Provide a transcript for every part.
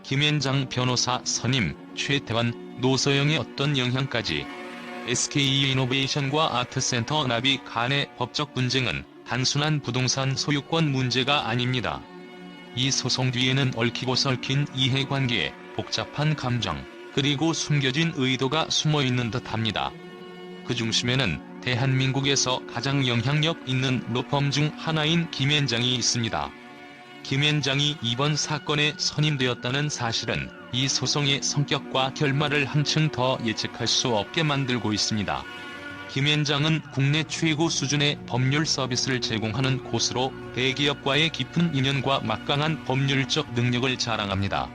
김앤장 변호사 선임, 최태원, 노소영의 어떤 영향까지. SK이노베이션과 아트센터 나비 간의 법적 분쟁은 단순한 부동산 소유권 문제가 아닙니다. 이 소송 뒤에는 얽히고 설킨 이해관계, 복잡한 감정, 그리고 숨겨진 의도가 숨어있는 듯합니다. 그 중심에는 대한민국에서 가장 영향력 있는 로펌 중 하나인 김앤장이 있습니다. 김앤장이 이번 사건에 선임되었다는 사실은 이 소송의 성격과 결말을 한층 더 예측할 수 없게 만들고 있습니다. 김앤장은 국내 최고 수준의 법률 서비스를 제공하는 곳으로 대기업과의 깊은 인연과 막강한 법률적 능력을 자랑합니다.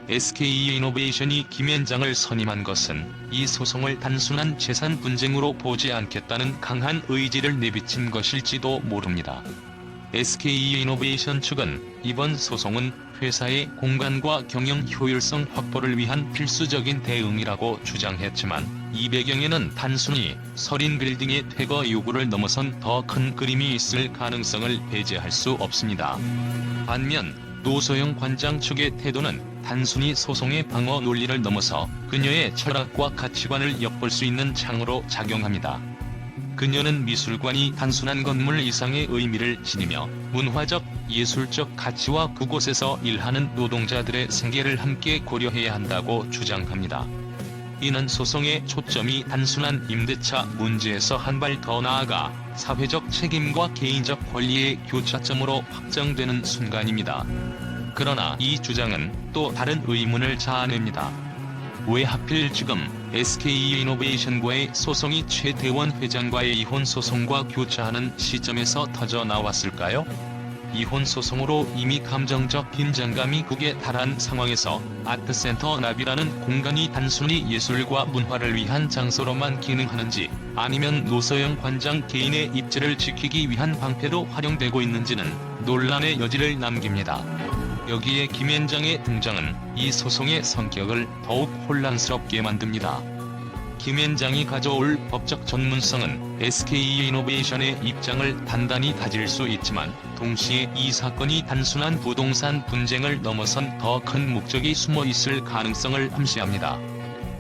SK이노베이션이 김앤장을 선임한 것은 이 소송을 단순한 재산 분쟁으로 보지 않겠다는 강한 의지를 내비친 것일지도 모릅니다. SK이노베이션 측은 이번 소송은 회사의 공간과 경영 효율성 확보를 위한 필수적인 대응이라고 주장했지만 이 배경에는 단순히 서린 빌딩의 퇴거 요구를 넘어선 더 큰 그림이 있을 가능성을 배제할 수 없습니다. 반면 노소영 관장 측의 태도는 단순히 소송의 방어 논리를 넘어서 그녀의 철학과 가치관을 엿볼 수 있는 창으로 작용합니다. 그녀는 미술관이 단순한 건물 이상의 의미를 지니며 문화적, 예술적 가치와 그곳에서 일하는 노동자들의 생계를 함께 고려해야 한다고 주장합니다. 이는 소송의 초점이 단순한 임대차 문제에서 한 발 더 나아가 사회적 책임과 개인적 권리의 교차점으로 확정되는 순간입니다. 그러나 이 주장은 또 다른 의문을 자아냅니다. 왜 하필 지금 SK이노베이션과의 소송이 최태원 회장과의 이혼 소송과 교차하는 시점에서 터져 나왔을까요? 이혼 소송으로 이미 감정적 긴장감이 극에 달한 상황에서 아트센터 나비라는 공간이 단순히 예술과 문화를 위한 장소로만 기능하는지, 아니면 노소영 관장 개인의 입지를 지키기 위한 방패로 활용되고 있는지는 논란의 여지를 남깁니다. 여기에 김앤장의 등장은 이 소송의 성격을 더욱 혼란스럽게 만듭니다. 김앤장이 가져올 법적 전문성은 SK이노베이션의 입장을 단단히 다질 수 있지만 동시에 이 사건이 단순한 부동산 분쟁을 넘어선 더 큰 목적이 숨어 있을 가능성을 암시합니다.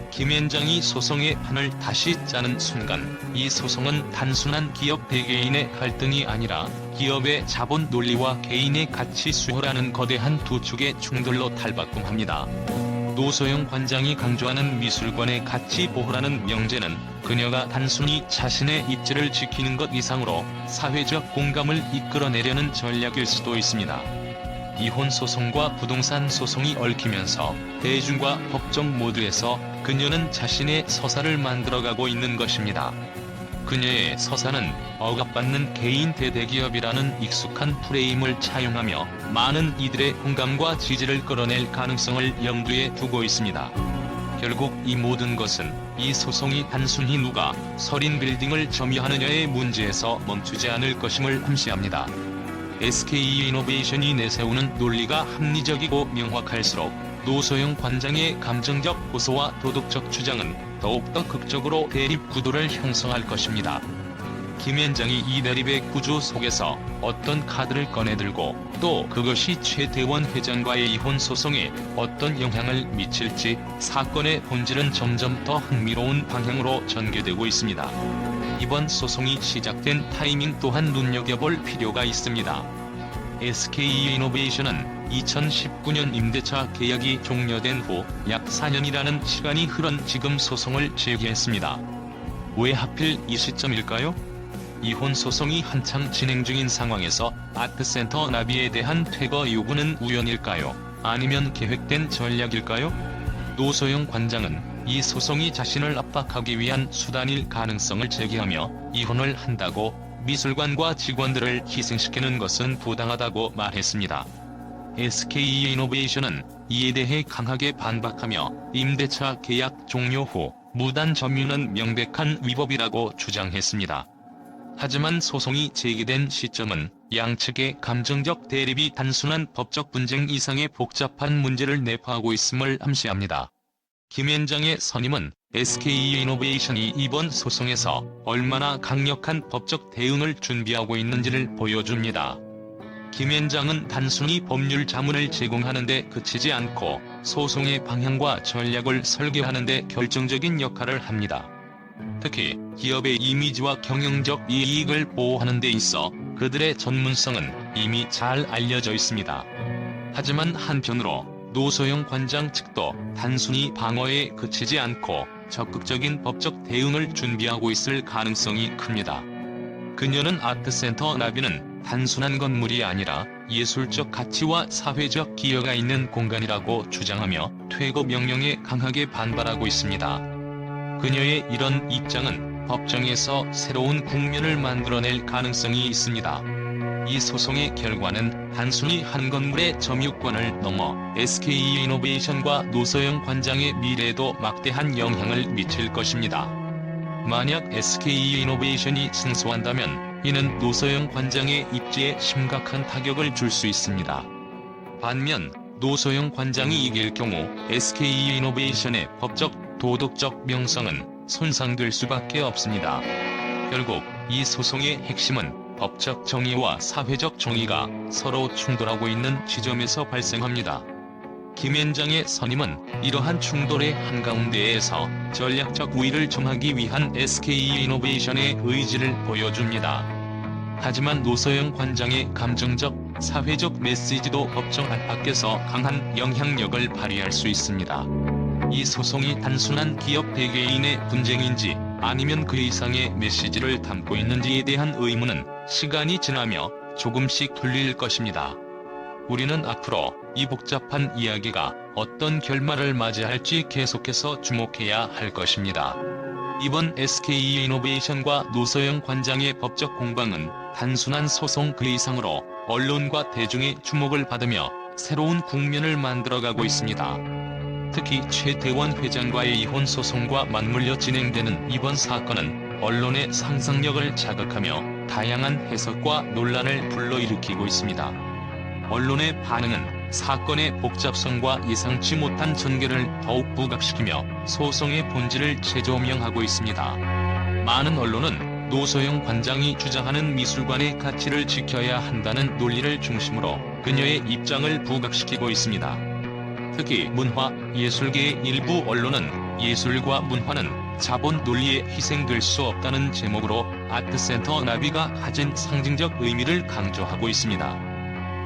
김앤장이 소송의 판을 다시 짜는 순간 이 소송은 단순한 기업 대개인의 갈등이 아니라 기업의 자본 논리와 개인의 가치 수호라는 거대한 두 축의 충돌로 탈바꿈합니다. 노소영 관장이 강조하는 미술관의 가치 보호라는 명제는 그녀가 단순히 자신의 입지를 지키는 것 이상으로 사회적 공감을 이끌어내려는 전략일 수도 있습니다. 이혼 소송과 부동산 소송이 얽히면서 대중과 법정 모두에서 그녀는 자신의 서사를 만들어가고 있는 것입니다. 그녀의 서사는 억압받는 개인 대대기업이라는 익숙한 프레임을 차용하며 많은 이들의 공감과 지지를 끌어낼 가능성을 염두에 두고 있습니다. 결국 이 모든 것은 이 소송이 단순히 누가 서린 빌딩을 점유하느냐의 문제에서 멈추지 않을 것임을 암시합니다. SK이노베이션이 내세우는 논리가 합리적이고 명확할수록 노소영 관장의 감정적 호소와 도덕적 주장은 더욱더 극적으로 대립 구도를 형성할 것입니다. 김앤장이 이 대립의 구조 속에서 어떤 카드를 꺼내들고 또 그것이 최태원 회장과의 이혼 소송에 어떤 영향을 미칠지 사건의 본질은 점점 더 흥미로운 방향으로 전개되고 있습니다. 이번 소송이 시작된 타이밍 또한 눈여겨볼 필요가 있습니다. SK이노베이션은 2019년 임대차 계약이 종료된 후 약 4년이라는 시간이 흐른 지금 소송을 제기했습니다. 왜 하필 이 시점일까요? 이혼 소송이 한창 진행 중인 상황에서 아트센터 나비에 대한 퇴거 요구는 우연일까요? 아니면 계획된 전략일까요? 노소영 관장은 이 소송이 자신을 압박하기 위한 수단일 가능성을 제기하며 이혼을 한다고 미술관과 직원들을 희생시키는 것은 부당하다고 말했습니다. SK이노베이션은 이에 대해 강하게 반박하며 임대차 계약 종료 후 무단 점유는 명백한 위법이라고 주장했습니다. 하지만 소송이 제기된 시점은 양측의 감정적 대립이 단순한 법적 분쟁 이상의 복잡한 문제를 내포하고 있음을 암시합니다. 김앤장의 선임은 SK이노베이션이 이번 소송에서 얼마나 강력한 법적 대응을 준비하고 있는지를 보여줍니다. 김앤장은 단순히 법률 자문을 제공하는 데 그치지 않고 소송의 방향과 전략을 설계하는 데 결정적인 역할을 합니다. 특히 기업의 이미지와 경영적 이익을 보호하는 데 있어 그들의 전문성은 이미 잘 알려져 있습니다. 하지만 한편으로 노소영 관장 측도 단순히 방어에 그치지 않고 적극적인 법적 대응을 준비하고 있을 가능성이 큽니다. 그녀는 아트센터 나비는 단순한 건물이 아니라 예술적 가치와 사회적 기여가 있는 공간이라고 주장하며 퇴거 명령에 강하게 반발하고 있습니다. 그녀의 이런 입장은 법정에서 새로운 국면을 만들어낼 가능성이 있습니다. 이 소송의 결과는 단순히 한 건물의 점유권을 넘어 SK이노베이션과 노소영 관장의 미래에도 막대한 영향을 미칠 것입니다. 만약 SK이노베이션이 승소한다면 이는 노소영 관장의 입지에 심각한 타격을 줄 수 있습니다. 반면 노소영 관장이 이길 경우 SK이노베이션의 법적, 도덕적 명성은 손상될 수밖에 없습니다. 결국 이 소송의 핵심은 법적 정의와 사회적 정의가 서로 충돌하고 있는 지점에서 발생합니다. 김앤장의 선임은 이러한 충돌의 한가운데에서 전략적 우위를 점하기 위한 SK이노베이션의 의지를 보여줍니다. 하지만 노소영 관장의 감정적, 사회적 메시지도 법정 안팎에서 강한 영향력을 발휘할 수 있습니다. 이 소송이 단순한 기업 대개인의 분쟁인지 아니면 그 이상의 메시지를 담고 있는지에 대한 의문은 시간이 지나며 조금씩 풀릴 것입니다. 우리는 앞으로 이 복잡한 이야기가 어떤 결말을 맞이할지 계속해서 주목해야 할 것입니다. 이번 SK이노베이션과 노소영 관장의 법적 공방은 단순한 소송 그 이상으로 언론과 대중의 주목을 받으며 새로운 국면을 만들어가고 있습니다. 특히 최태원 회장과의 이혼 소송과 맞물려 진행되는 이번 사건은 언론의 상상력을 자극하며 다양한 해석과 논란을 불러일으키고 있습니다. 언론의 반응은 사건의 복잡성과 예상치 못한 전개를 더욱 부각시키며 소송의 본질을 재조명하고 있습니다. 많은 언론은 노소영 관장이 주장하는 미술관의 가치를 지켜야 한다는 논리를 중심으로 그녀의 입장을 부각시키고 있습니다. 특히 문화, 예술계의 일부 언론은 예술과 문화는 자본 논리에 희생될 수 없다는 제목으로 아트센터 나비가 가진 상징적 의미를 강조하고 있습니다.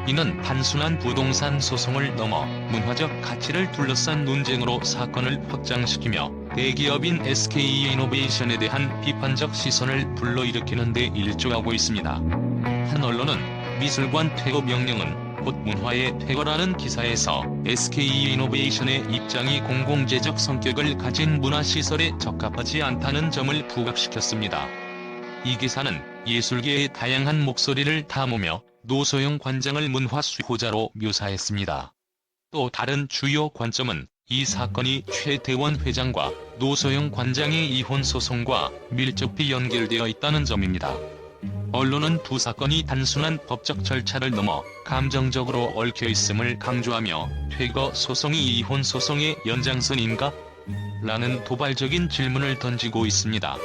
이는 단순한 부동산 소송을 넘어 문화적 가치를 둘러싼 논쟁으로 사건을 확장시키며 대기업인 SK이노베이션에 대한 비판적 시선을 불러일으키는 데 일조하고 있습니다. 한 언론은 미술관 퇴거 명령은 곧 문화의 퇴거라는 기사에서 SK이노베이션의 입장이 공공재적 성격을 가진 문화시설에 적합하지 않다는 점을 부각시켰습니다. 이 기사는 예술계의 다양한 목소리를 담으며 노소영 관장을 문화 수호자로 묘사했습니다. 또 다른 주요 관점은 이 사건이 최태원 회장과 노소영 관장의 이혼 소송과 밀접히 연결되어 있다는 점입니다. 언론은 두 사건이 단순한 법적 절차를 넘어 감정적으로 얽혀 있음을 강조하며 퇴거 소송이 이혼 소송의 연장선인가? 라는 도발적인 질문을 던지고 있습니다.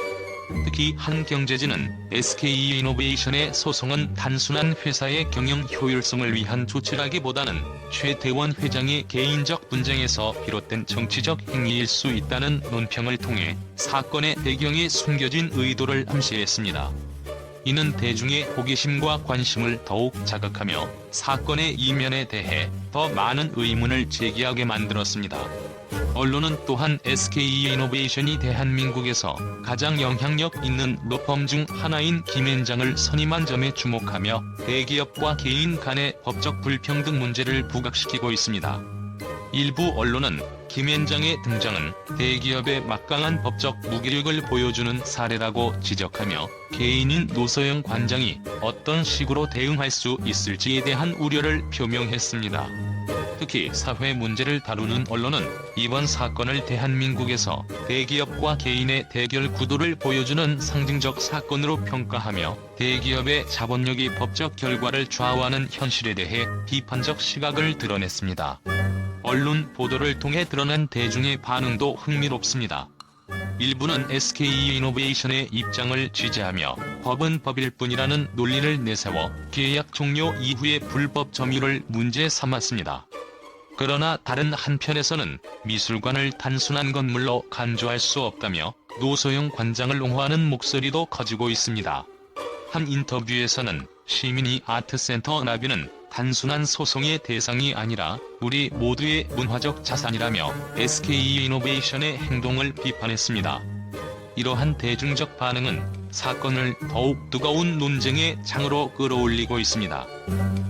특히 한 경제지는 SK이노베이션의 소송은 단순한 회사의 경영 효율성을 위한 조치라기보다는 최태원 회장의 개인적 분쟁에서 비롯된 정치적 행위일 수 있다는 논평을 통해 사건의 배경에 숨겨진 의도를 암시했습니다. 이는 대중의 호기심과 관심을 더욱 자극하며 사건의 이면에 대해 더 많은 의문을 제기하게 만들었습니다. 언론은 또한 SK이노베이션이 대한민국에서 가장 영향력 있는 로펌 중 하나인 김앤장을 선임한 점에 주목하며 대기업과 개인 간의 법적 불평등 문제를 부각시키고 있습니다. 일부 언론은 김앤장의 등장은 대기업의 막강한 법적 무기력을 보여주는 사례라고 지적하며 개인인 노소영 관장이 어떤 식으로 대응할 수 있을지에 대한 우려를 표명했습니다. 특히 사회 문제를 다루는 언론은 이번 사건을 대한민국에서 대기업과 개인의 대결 구도를 보여주는 상징적 사건으로 평가하며 대기업의 자본력이 법적 결과를 좌우하는 현실에 대해 비판적 시각을 드러냈습니다. 언론 보도를 통해 드러난 대중의 반응도 흥미롭습니다. 일부는 SK이노베이션의 입장을 지지하며 법은 법일 뿐이라는 논리를 내세워 계약 종료 이후의 불법 점유를 문제 삼았습니다. 그러나 다른 한편에서는 미술관을 단순한 건물로 간주할 수 없다며 노소영 관장을 옹호하는 목소리도 커지고 있습니다. 한 인터뷰에서는 시민이 아트센터 나비는 단순한 소송의 대상이 아니라 우리 모두의 문화적 자산이라며 SK이노베이션의 행동을 비판했습니다. 이러한 대중적 반응은 사건을 더욱 뜨거운 논쟁의 장으로 끌어올리고 있습니다.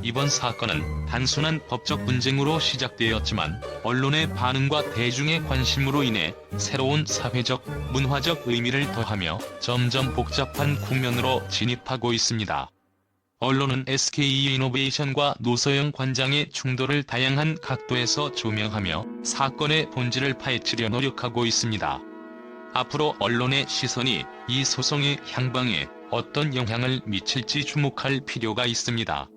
이번 사건은 단순한 법적 분쟁으로 시작되었지만 언론의 반응과 대중의 관심으로 인해 새로운 사회적, 문화적 의미를 더하며 점점 복잡한 국면으로 진입하고 있습니다. 언론은 SK이노베이션과 노소영 관장의 충돌을 다양한 각도에서 조명하며 사건의 본질을 파헤치려 노력하고 있습니다. 앞으로 언론의 시선이 이 소송의 향방에 어떤 영향을 미칠지 주목할 필요가 있습니다.